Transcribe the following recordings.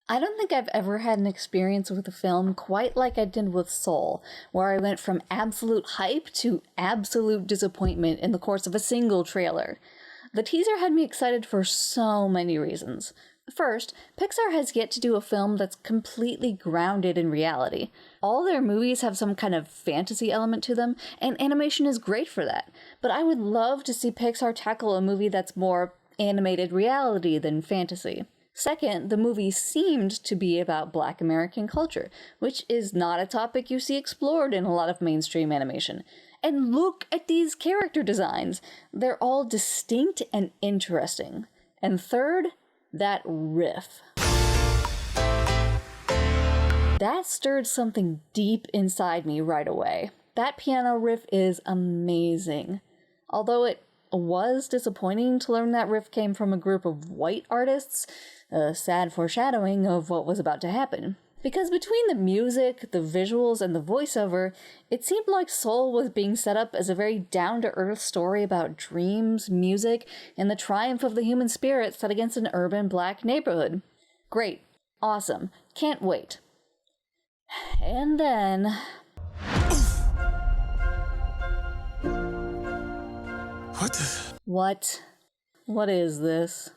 I don't think I've ever had an experience with a film quite like I did with Soul, where I went from absolute hype to absolute disappointment in the course of a single trailer. The teaser had me excited for so many reasons. First, Pixar has yet to do a film that's completely grounded in reality. All their movies have some kind of fantasy element to them, and animation is great for that. But I would love to see Pixar tackle a movie that's more animated reality than fantasy. Second, the movie seemed to be about Black American culture, which is not a topic you see explored in a lot of mainstream animation. And look at these character designs. They're all distinct and interesting. And third, that riff. That stirred something deep inside me right away. That piano riff is amazing. Although it was disappointing to learn that riff came from a group of white artists, a sad foreshadowing of what was about to happen. Because between the music, the visuals, and the voiceover, it seemed like Soul was being set up as a very down-to-earth story about dreams, music, and the triumph of the human spirit set against an urban Black neighborhood. Great. Awesome. Can't wait. And then... What is this?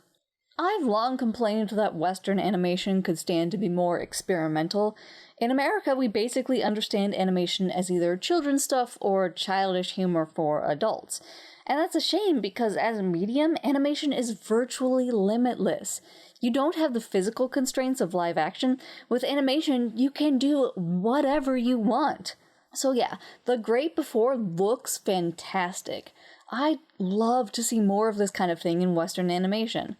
I've long complained that Western animation could stand to be more experimental. In America, we basically understand animation as either children's stuff or childish humor for adults. And that's a shame because as a medium, animation is virtually limitless. You don't have the physical constraints of live action. With animation, you can do whatever you want. So yeah, The Great Before looks fantastic. I'd love to see more of this kind of thing in Western animation.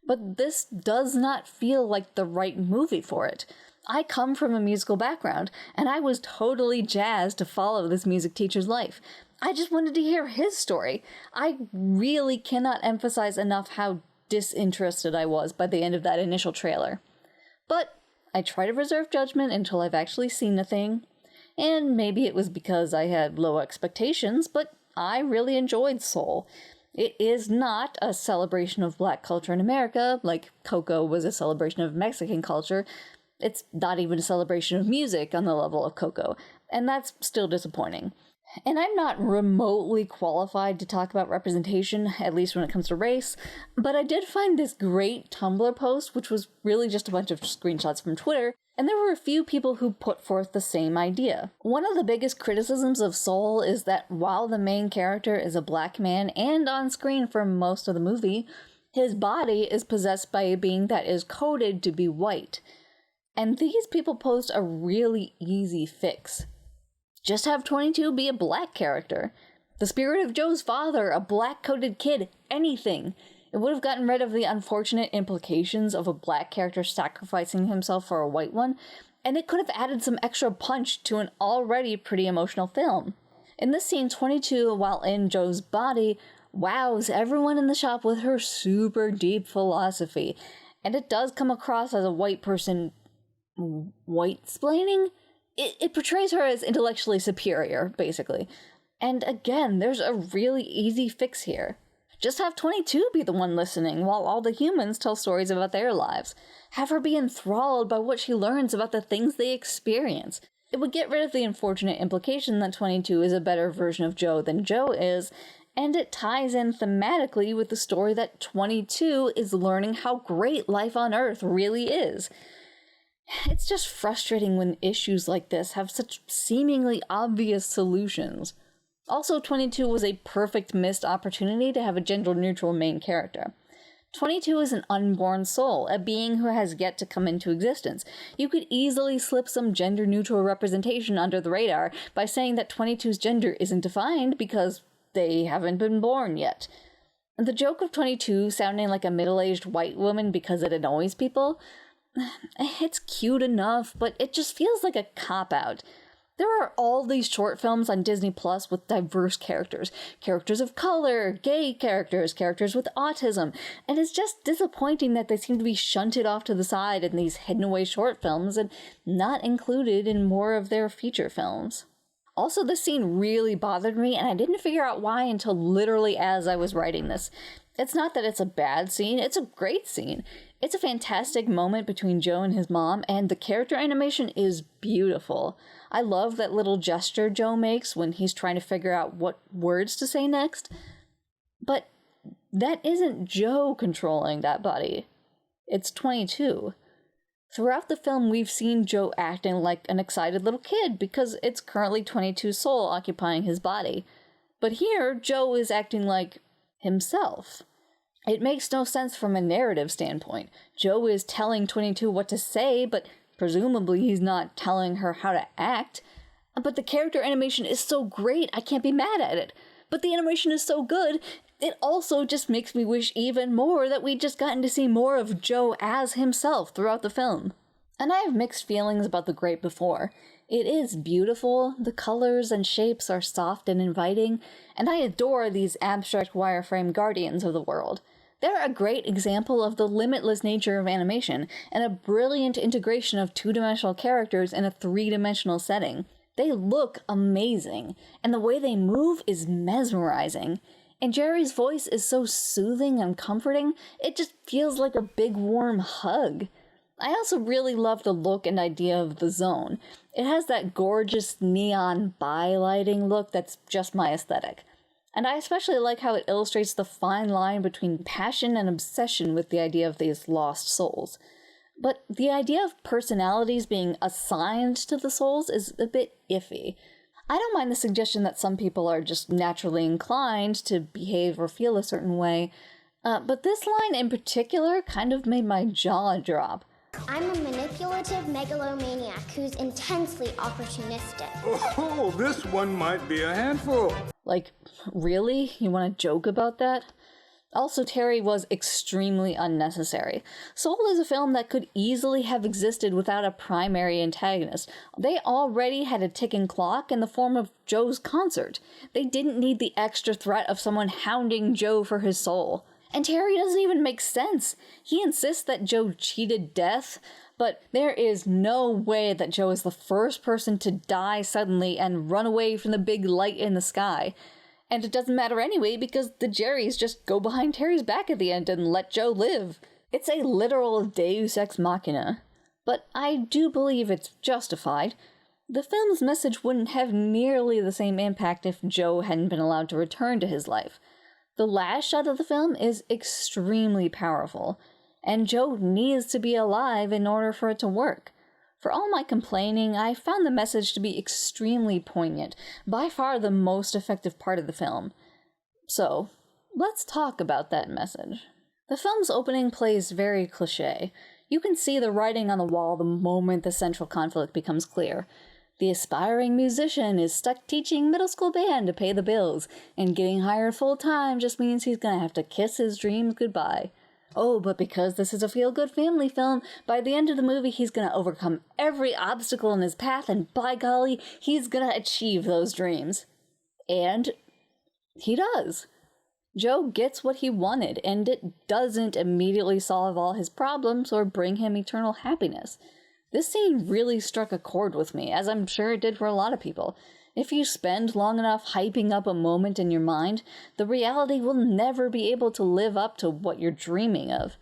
But this does not feel like the right movie for it. I come from a musical background, and I was totally jazzed to follow this music teacher's life. I just wanted to hear his story. I really cannot emphasize enough how disinterested I was by the end of that initial trailer. But I try to reserve judgment until I've actually seen the thing. And maybe it was because I had low expectations, but I really enjoyed Soul. It is not a celebration of Black culture in America, like Coco was a celebration of Mexican culture. It's not even a celebration of music on the level of Coco, and that's still disappointing. And I'm not remotely qualified to talk about representation, at least when it comes to race, but I did find this great Tumblr post, which was really just a bunch of screenshots from Twitter, and there were a few people who put forth the same idea. One of the biggest criticisms of Soul is that while the main character is a Black man and on screen for most of the movie, his body is possessed by a being that is coded to be white. And these people post a really easy fix. Just have 22 be a Black character. The spirit of Joe's father, a Black-coded kid, anything. It would have gotten rid of the unfortunate implications of a Black character sacrificing himself for a white one, and it could have added some extra punch to an already pretty emotional film. In this scene, 22, while in Joe's body, wows everyone in the shop with her super deep philosophy, and it does come across as a white person white-splaining? It portrays her as intellectually superior, basically. And again, there's a really easy fix here. Just have 22 be the one listening, while all the humans tell stories about their lives. Have her be enthralled by what she learns about the things they experience. It would get rid of the unfortunate implication that 22 is a better version of Joe than Joe is, and it ties in thematically with the story that 22 is learning how great life on Earth really is. It's just frustrating when issues like this have such seemingly obvious solutions. Also, 22 was a perfect missed opportunity to have a gender-neutral main character. 22 is an unborn soul, a being who has yet to come into existence. You could easily slip some gender-neutral representation under the radar by saying that 22's gender isn't defined because they haven't been born yet. The joke of 22 sounding like a middle-aged white woman because it annoys people, it's cute enough, but it just feels like a cop-out. There are all these short films on Disney Plus with diverse characters. Characters of color, gay characters, characters with autism, and it's just disappointing that they seem to be shunted off to the side in these hidden away short films and not included in more of their feature films. Also, this scene really bothered me, and I didn't figure out why until literally as I was writing this. It's not that it's a bad scene, it's a great scene. It's a fantastic moment between Joe and his mom, and the character animation is beautiful. I love that little gesture Joe makes when he's trying to figure out what words to say next. But that isn't Joe controlling that body. It's 22. Throughout the film, we've seen Joe acting like an excited little kid because it's currently 22's soul occupying his body. But here, Joe is acting like himself. It makes no sense from a narrative standpoint. Joe is telling 22 what to say, but presumably he's not telling her how to act. But the character animation is so great, I can't be mad at it. But the animation is so good, it also just makes me wish even more that we'd just gotten to see more of Joe as himself throughout the film. And I have mixed feelings about The Great Before. It is beautiful, the colors and shapes are soft and inviting, and I adore these abstract wireframe guardians of the world. They're a great example of the limitless nature of animation, and a brilliant integration of two-dimensional characters in a three-dimensional setting. They look amazing, and the way they move is mesmerizing. And Jerry's voice is so soothing and comforting, it just feels like a big warm hug. I also really love the look and idea of the zone. It has that gorgeous neon bi-lighting look that's just my aesthetic. And I especially like how it illustrates the fine line between passion and obsession with the idea of these lost souls. But the idea of personalities being assigned to the souls is a bit iffy. I don't mind the suggestion that some people are just naturally inclined to behave or feel a certain way, but this line in particular kind of made my jaw drop. I'm a manipulative megalomaniac who's intensely opportunistic. Oh, this one might be a handful. Like, really? You want to joke about that? Also, Terry was extremely unnecessary. Soul is a film that could easily have existed without a primary antagonist. They already had a ticking clock in the form of Joe's concert. They didn't need the extra threat of someone hounding Joe for his soul. And Terry doesn't even make sense. He insists that Joe cheated death, but there is no way that Joe is the first person to die suddenly and run away from the big light in the sky. And it doesn't matter anyway because the Jerrys just go behind Terry's back at the end and let Joe live. It's a literal deus ex machina. But I do believe it's justified. The film's message wouldn't have nearly the same impact if Joe hadn't been allowed to return to his life. The last shot of the film is extremely powerful, and Joe needs to be alive in order for it to work. For all my complaining, I found the message to be extremely poignant, by far the most effective part of the film. So, let's talk about that message. The film's opening plays very cliché. You can see the writing on the wall the moment the central conflict becomes clear. The aspiring musician is stuck teaching middle school band to pay the bills, and getting hired full-time just means he's gonna have to kiss his dreams goodbye. Oh, but because this is a feel-good family film, by the end of the movie he's gonna overcome every obstacle in his path, and by golly, he's gonna achieve those dreams. And he does. Joe gets what he wanted, and it doesn't immediately solve all his problems or bring him eternal happiness. This scene really struck a chord with me, as I'm sure it did for a lot of people. If you spend long enough hyping up a moment in your mind, the reality will never be able to live up to what you're dreaming of.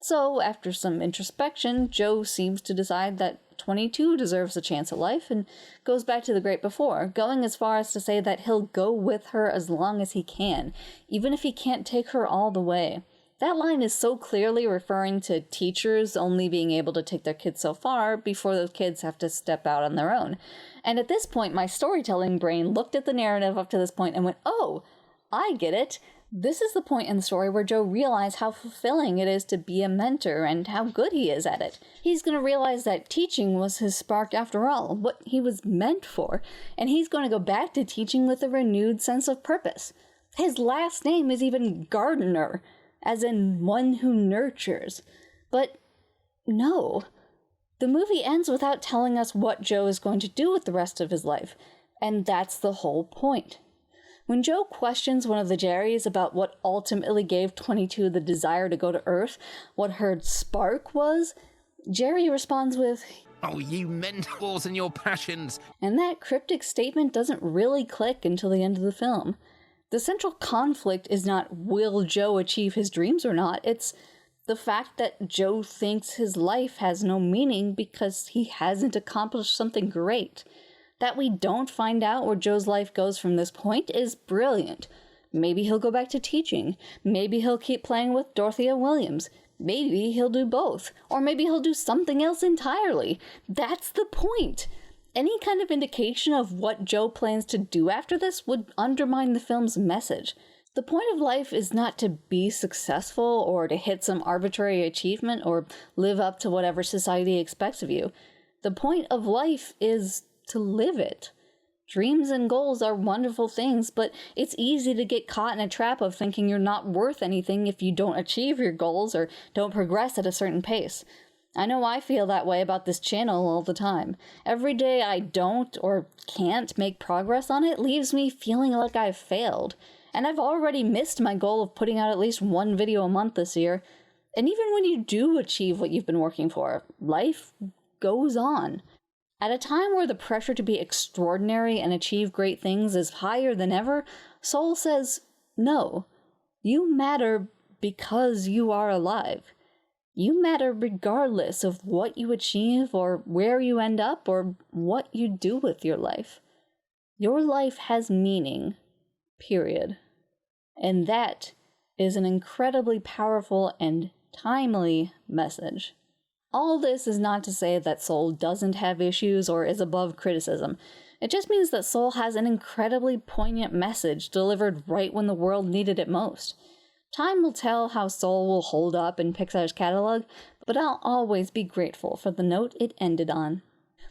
So, after some introspection, Joe seems to decide that 22 deserves a chance at life and goes back to The Great Before, going as far as to say that he'll go with her as long as he can, even if he can't take her all the way. That line is so clearly referring to teachers only being able to take their kids so far before those kids have to step out on their own. And at this point, my storytelling brain looked at the narrative up to this point and went, oh, I get it. This is the point in the story where Joe realized how fulfilling it is to be a mentor and how good he is at it. He's going to realize that teaching was his spark after all, what he was meant for, and he's going to go back to teaching with a renewed sense of purpose. His last name is even Gardener, as in one who nurtures. But no. The movie ends without telling us what Joe is going to do with the rest of his life, and that's the whole point. When Joe questions one of the Jerrys about what ultimately gave 22 the desire to go to Earth, what her spark was, Jerry responds with, "Oh, you mentors and your passions." And that cryptic statement doesn't really click until the end of the film. The central conflict is not will Joe achieve his dreams or not, it's The fact that Joe thinks his life has no meaning because he hasn't accomplished something great. That we don't find out where Joe's life goes from this point is brilliant. Maybe he'll go back to teaching. Maybe he'll keep playing with Dorothea Williams. Maybe he'll do both. Or maybe he'll do something else entirely. That's the point. Any kind of indication of what Joe plans to do after this would undermine the film's message. The point of life is not to be successful or to hit some arbitrary achievement or live up to whatever society expects of you. The point of life is to live it. Dreams and goals are wonderful things, but it's easy to get caught in a trap of thinking you're not worth anything if you don't achieve your goals or don't progress at a certain pace. I know I feel that way about this channel all the time. Every day I don't or can't make progress on it leaves me feeling like I've failed. And I've already missed my goal of putting out at least one video a month this year. And even when you do achieve what you've been working for, life goes on. At a time where the pressure to be extraordinary and achieve great things is higher than ever, Soul says, no, you matter because you are alive. You matter regardless of what you achieve or where you end up or what you do with your life. Your life has meaning, period. And that is an incredibly powerful and timely message. All this is not to say that Soul doesn't have issues or is above criticism. It just means that Soul has an incredibly poignant message delivered right when the world needed it most. Time will tell how Soul will hold up in Pixar's catalog, but I'll always be grateful for the note it ended on.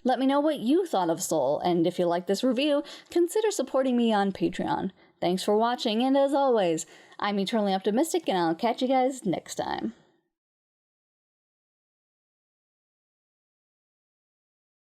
Let me know what you thought of Soul, and if you like this review, consider supporting me on Patreon. Thanks for watching, and as always, I'm eternally optimistic, and I'll catch you guys next time.